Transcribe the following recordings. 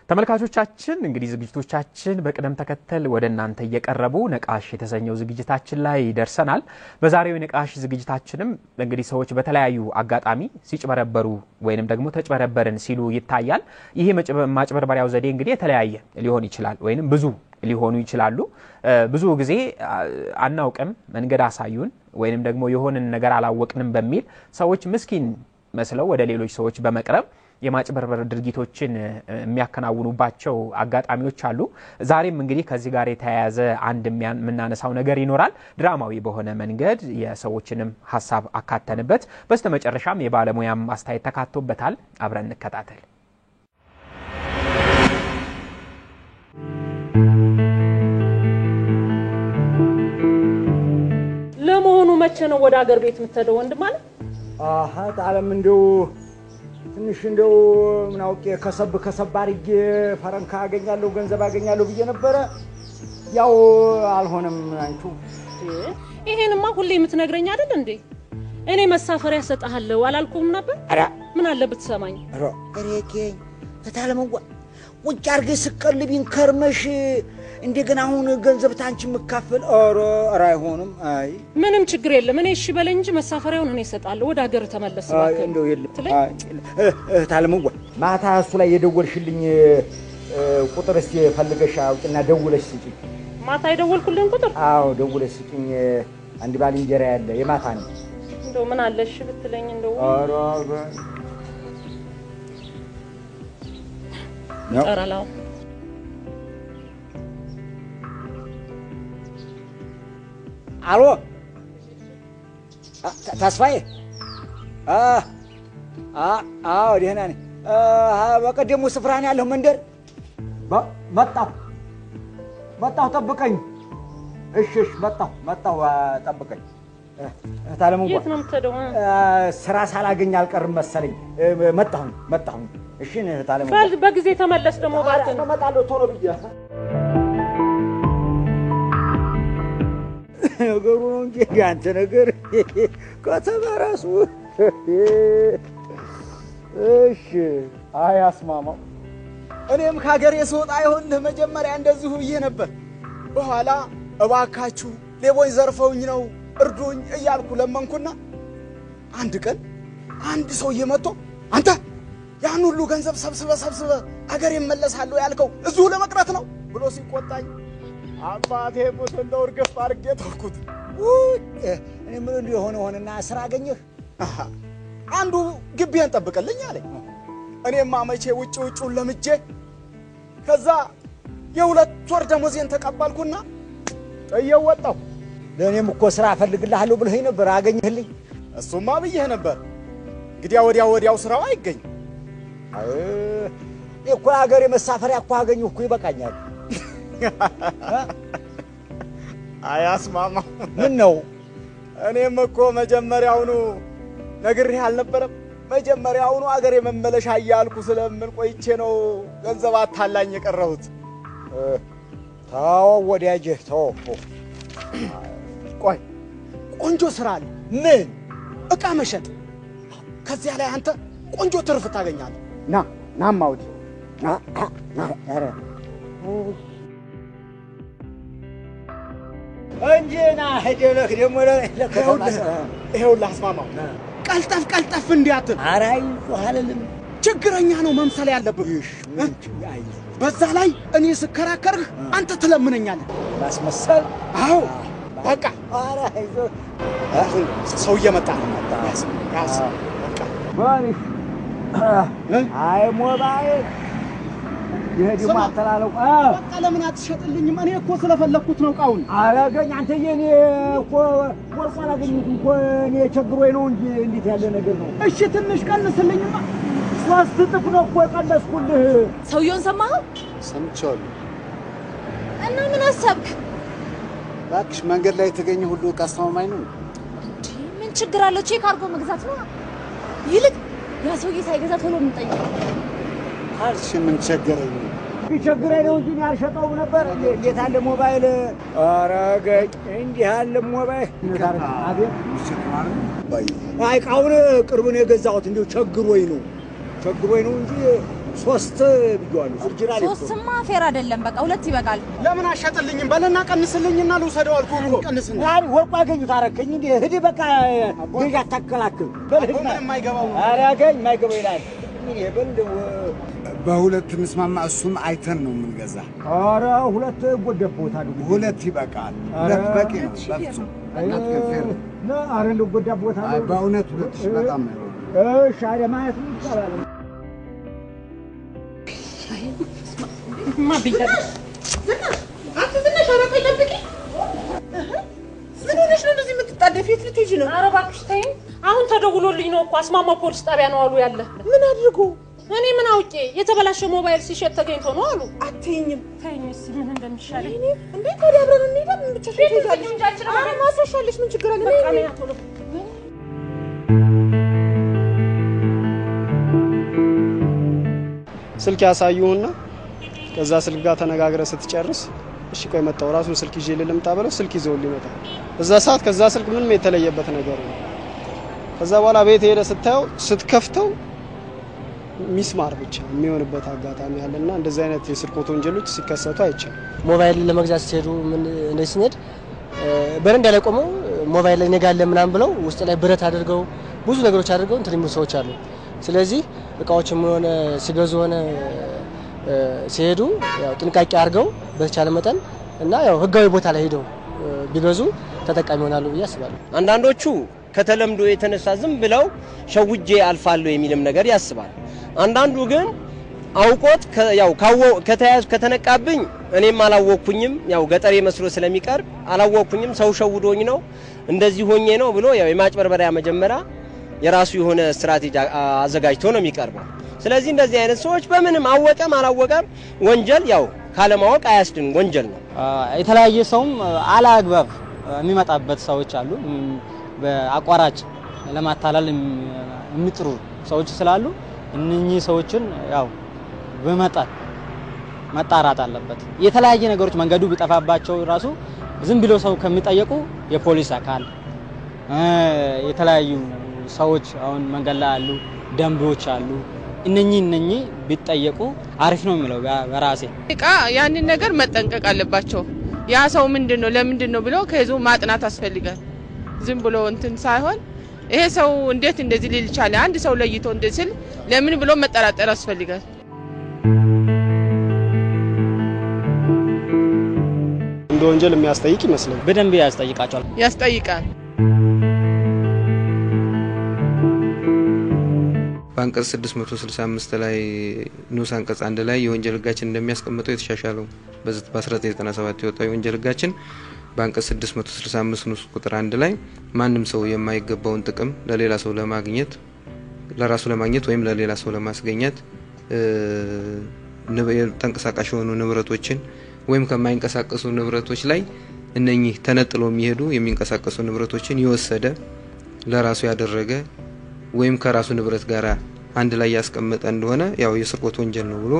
ተመልካቾቻችን እንግዲህ ዝግጅቶቻችን በቅደም ተከተል ወደ እናንተ እየቀረቡ ነቃሽ የተሰኘው ዝግጅታችን ላይ ደርሰናል። በዛሬው ነቃሽ ዝግጅታችንም እንግዲህ ሰዎች በተለያዩ አጋጣሚ ሲጭበረበሩ ወይንም ደግሞ ተጭበረበርን ሲሉ ይታያል። ይሄ ማጭበርበሪያው ዘዴ እንግዲህ የተለያየ ሊሆን ይችላል ወይንም ብዙ ሊሆኑ ይችላሉ። ብዙ ጊዜ አናውቅም መንገድ አሳዩን ወይንም ደግሞ የሆነን ነገር አላወቅንም በሚል ሰዎች ምስኪን መስለው ወደ ሌሎች ሰዎች በመቅረብ የማጭበርበር ድርጊቶችን የሚያከናውኑባቸው አጋጣሚዎች አሉ። ዛሬም እንግዲህ ከዚህ ጋር የተያያዘ አንድ ምናነሳው ነገር ይኖራል። ድራማዊ በሆነ መንገድ የሰዎችንም ሐሳብ አካተንበት በስተመጨረሻም የባለሙያም አስተያየት ተካቶበታል። አብረን እንከታተል። ለመሆኑ መቼ ነው ወደ ሀገር ቤት የምትሄደው ወንድም አለ? ታለም እንደው ትንሽ እንደው ምናውቄ ከሰብ አድርጌ ፈረንካ አገኛለሁ ገንዘብ አገኛለሁ ብዬ ነበር። ያው አልሆነም። አንቺ ይሄንማ ሁሌ የምትነግረኝ አይደል እንዴ? እኔ መሳፈሪያ ሰጣለሁ አላልኩም ነበር? ምን አለ ብትሰማኝ? እሬኬኝ ታለምዋ ውጭ አርገ ስቀልብኝ ከርመሽ እንደገና አሁን ገንዘብ ታንቺ መካፈል ኧረ አይሆንም። አይ ምንም ችግር የለም። እኔ እሺ በለኝ እንጂ መሳፈሪያውን እኔ ሰጣለሁ። ወደ ሀገር ተመለስ ባክ። እንደው የለም ታለምዋ ማታ እሱ ላይ የደወልሽልኝ ቁጥር እስቲ ፈልገሽ አውቂና ደውለሽ ስጪኝ። ማታ የደወልኩልኝ ቁጥር? አዎ ደውለሽ ስጪኝ። አንድ ባልንጀራ ያለ የማታ ነው። እንደው ምን አለሽ ብትለኝ እንደው ጠራላው አሎ ተስፋዬ አዎ ደህና ነኝ። በቀደሙ ስፍራ ነው ያለው መንደር መጣሁ ጠብቀኝ። እሺ መጣሁ ጠብቀኝ። ታለምዋ የት ነው የምትሄደው? ስራ ሳላገኝ አልቀርም መሰለኝ። መጣሁ። እሺ ታለምዋ በጊዜ ተመለስ ደግሞ ባትን እመጣለሁ ቶሎ ብዬ። ነገሩ ነው እንጂ ያንተ ነገር ከተማ ራሱ እሺ አያስማማው። እኔም ከሀገሬ ስወጣ ይሆንልህ መጀመሪያ እንደዚሁ ብዬ ነበር። በኋላ እባካችሁ ሌቦኝ ዘርፈውኝ ነው እርዱኝ እያልኩ ለመንኩና አንድ ቀን አንድ ሰውዬ መጥቶ አንተ ያን ሁሉ ገንዘብ ሰብስበ አገሬ እመለሳለሁ ያልከው እዚሁ ለመቅረት ነው ብሎ ሲቆጣኝ አባቴ ሙት እንደው እርግፍ አድርጌ ተውኩት። እኔ ምን ሆነና ስራ አገኘህ? አንዱ ግቢን ጠብቀልኝ አለኝ። እኔማ መቼ ውጭውን ለምጄ ከዛ የ2 ወር ደሞዜን ተቀበልኩና ጥዬው ወጣሁ። ለኔም እኮ ስራ ፈልግልሃለሁ ብለኸኝ ነበር። አገኘህልኝ? እሱማ ብዬህ ነበር። እንግዲህ ወዲያው ስራው አይገኝ። እኮ ሀገሬ መሳፈሪያ እኮ አገኘሁ እኮ ይበቃኛል። አያስማማ ምን ነው? እኔም እኮ መጀመሪያውኑ ነግሬህ አልነበረም? መጀመሪያውኑ አገሬ መመለሻ እያልኩ ስለምን ቆይቼ ነው ገንዘብ አታላኝ የቀረሁት። ታው ወዲያጄ ታው ቆይ ቆንጆ ስራ አለ። ምን? እቃ መሸጥ። ከዚያ ላይ አንተ ቆንጆ ትርፍ ታገኛለህ። ናማውዲ አረ እንጂና ሄደለክ ደሞ ይሄውልህ አስማማው ቀልጠፍ እንዲያትል። ኧረ አይዞህ አልልም። ችግረኛ ነው መምሰል ያለብህ። በዛ ላይ እኔ ስከራከርህ አንተ ትለምነኛለህ። ማስመሰል? አዎ በቃ። ኧረ አይዞህ ሰው እየመጣ ነው። ያዝ በቃ ባሪፍ አይ ሞባይል ይሄድማ አተላለው በቃ ለምን አትሸጥልኝም? እኔ እኮ ስለፈለኩት ነው ቃውን። አረጋኝ አንተ የኔ እኮ ወርቅ አላገኘሁትም እኮ እኔ ቸግሮኝ ነው እንጂ እንዴት ያለ ነገር ነው? እሺ ትንሽ ቀንስልኝማ። 3 እጥፍ ነው እኮ ቀነስኩልህ። ሰውየውን ሰማኸው? ሰምቻለሁ። እና ምን አሰብክ? እባክሽ መንገድ ላይ የተገኘ ሁሉ ዕቃ አስተማማኝ ነው። ምን ችግር አለው? ቼክ አድርጎ መግዛት ነው። ይልቅ ያ ሰውዬ ሳይገዛ ቶሎ እንጠይቀው። አልሽ ምን ቸገረኝ? ቢቸግረኝ ነው እንጂ ያልሸጠው ነበር። እንዴት አለ ሞባይል? አረጋኝ እንዲህ ያለ ሞባይል አቤት ይችላል። እቃውን ቅርብ ነው የገዛሁት። እንደው ቸግሮኝ ነው እንጂ ሶስት ቢጓሉ ጅራል ሶስትማ ፌር አይደለም በቃ ሁለት ይበቃል ለምን አሸጥልኝም በለና ቀንስልኝና ልውሰደው አልኩህ እኮ ቀንስልኝ ያን ወርቁ አገኙት አረከኝ እንዴ ሂድ በቃ ገዥ አታከላክል በልህና የማይገባው ኧረ ያገኝ የማይገባው ይላል ምን ይበልው በሁለት ምስማማ እሱም አይተን ነው የምንገዛ ኧረ ሁለት ጎደቦታ አይደል ሁለት ይበቃል ሁለት በቂ ነው በፍጹም ሁለት ከፌር ነው ኧረ ጎደቦታ በእውነት ሁለት በጣም ነው እሺ አረ ማለት ነው ይቻላል ما بيجي አንተ ትንሽ አረቀ ይጠብቂ ምን ሆነሽ ነው እንደዚህ የምትጣደፊ ልትሄጂ ነው ኧረ እባክሽ ተይኝ አሁን ተደውሎልኝ ነው እኮ አስማማ ፖሊስ ጣቢያ ነው አሉ ያለ ምን አድርጉ እኔ ምን አውቄ የተበላሸ ሞባይል ሲሸጥ ተገኝቶ ነው አሉ አትይኝም ተይኝ እስኪ ምን እንደሚሻለኝ እኔ እንዴ ታዲያ አብረን እንሄድ ምን ብቻሽ ትሄጃለሽ ኧረ ማስረሻለሽ ምን ችግር አለ በቃ ነው ያቶሎ ስልክ ያሳዩውና ከዛ ስልክ ጋር ተነጋግረ ስትጨርስ እሺ ቆይ መጣው ራሱን ስልክ ይዤ ልምጣ ብለው ስልክ ይዘው ሊመጣ እዛ ሰዓት ከዛ ስልክ ምንም የተለየበት ነገር ነው ከዛ በኋላ ቤት ሄደ ስታየው ስትከፍተው ሚስማር ብቻ የሚሆንበት አጋጣሚ ያለና እንደዚህ አይነት የስርቆት ወንጀሎች ሲከሰቱ አይቻልም ሞባይል ለመግዛት ሲሄዱ ምን እንደዚህ በረንዳ ላይ ቆመው ሞባይል ላይ ነጋለ ምናምን ብለው ውስጥ ላይ ብረት አድርገው ብዙ ነገሮች አድርገው እንትን የሚሉ ሰዎች አሉ ስለዚህ እቃዎችም ሆነ ሲገዙ ሆነ ሲሄዱ ያው ጥንቃቄ አድርገው በተቻለ መጠን እና ያው ህጋዊ ቦታ ላይ ሄደው ቢገዙ ተጠቃሚ ይሆናሉ ብዬ አስባለሁ አንዳንዶቹ ከተለምዶ የተነሳ ዝም ብለው ሸውጄ አልፋለሁ የሚልም ነገር ያስባል አንዳንዱ ግን አውቆት ያው ከተያዝ ከተነቃብኝ እኔም አላወኩኝም ያው ገጠሬ መስሎ ስለሚቀርብ አላወኩኝም ሰው ሸውዶኝ ነው እንደዚህ ሆኜ ነው ብሎ ያው የማጭበርበሪያ መጀመሪያ የራሱ የሆነ ስትራቴጂ አዘጋጅቶ ነው የሚቀርበው ስለዚህ እንደዚህ አይነት ሰዎች በምንም አወቀም አላወቀም ወንጀል ያው ካለማወቅ አያስድን ወንጀል ነው የተለያየ ሰውም አላግባብ የሚመጣበት ሰዎች አሉ በአቋራጭ ለማታለል የሚጥሩ ሰዎች ስላሉ እነኚህ ሰዎችን ያው በመጣት መጣራት አለበት የተለያየ ነገሮች መንገዱ ቢጠፋባቸው ራሱ ዝም ብሎ ሰው ከሚጠየቁ የፖሊስ አካል የተለያዩ ሰዎች አሁን መንገድ ላይ አሉ ደንቦች አሉ እነኚህ ቢጠየቁ አሪፍ ነው የሚለው በራሴ እቃ ያንን ነገር መጠንቀቅ አለባቸው ያ ሰው ምንድነው ለምንድነው ብሎ ከይዞ ማጥናት ያስፈልጋል ዝም ብሎ እንትን ሳይሆን ይሄ ሰው እንዴት እንደዚህ ሊል ይችላል አንድ ሰው ለይቶ እንደዚህ ለምን ብሎ መጠራጠር ያስፈልጋል እንደ ወንጀል የሚያስጠይቅ ይመስላል በደንብ ያስጠይቃል ባንቀጽ 665 ላይ ንዑስ አንቀጽ 1 ላይ የወንጀል ህጋችን እንደሚያስቀምጠው የተሻሻለው በ1997 የወጣው የወንጀል ህጋችን ባንቀጽ 665 ንዑስ ቁጥር 1 ላይ ማንም ሰው የማይገባውን ጥቅም ለሌላ ሰው ለማግኘት ለራሱ ለማግኘት ወይም ለሌላ ሰው ለማስገኘት ተንቀሳቃሽ የሆኑ ንብረቶችን ወይም ከማይንቀሳቀሱ ንብረቶች ላይ እነኚህ ተነጥለው የሚንቀሳቀሱ ንብረቶችን የወሰደ ለራሱ ያደረገ ወይም ከራሱ ንብረት ጋር አንድ ላይ ያስቀመጠ እንደሆነ ያው የስርቆት ወንጀል ነው ብሎ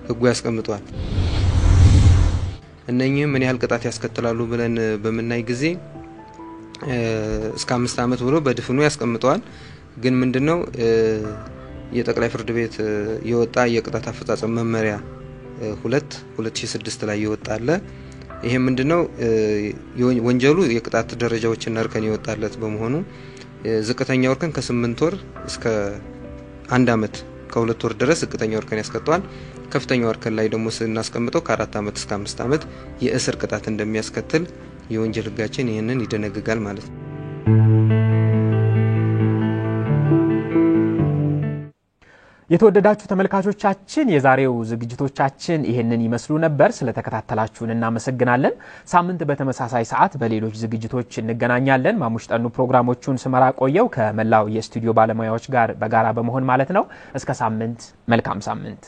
ህጉ ያስቀምጧል እነኚህ ምን ያህል ቅጣት ያስከትላሉ ብለን በመናይ ጊዜ እስከ 5 አመት ብሎ በድፍኑ ያስቀምጠዋል ግን ምንድነው የጠቅላይ ፍርድ ቤት የወጣ የቅጣት አፈጻጸም መመሪያ 2006 ላይ ይወጣል ይሄ ምንድነው ወንጀሉ የቅጣት ደረጃዎችን እርከን ይወጣለት በመሆኑ ዝቅተኛው እርከን ከ8 ወር እስከ 1 አመት ከ2 ወር ድረስ ዝቅተኛው እርከን ያስቀጣዋል ከፍተኛው እርከን ላይ ደግሞ ስናስቀምጠው ከ4 አመት እስከ 5 አመት የእስር ቅጣት እንደሚያስከትል የወንጀል ህጋችን ይሄንን ይደነግጋል ማለት ነው የተወደዳችሁ ተመልካቾቻችን የዛሬው ዝግጅቶቻችን ይሄንን ይመስሉ ነበር ስለተከታተላችሁን እናመሰግናለን ሳምንት በተመሳሳይ ሰዓት በሌሎች ዝግጅቶች እንገናኛለን ማሙሽ ጠኑ ፕሮግራሞቹን ስመራ ቆየው ከመላው የስቱዲዮ ባለሙያዎች ጋር በጋራ በመሆን ማለት ነው እስከ ሳምንት መልካም ሳምንት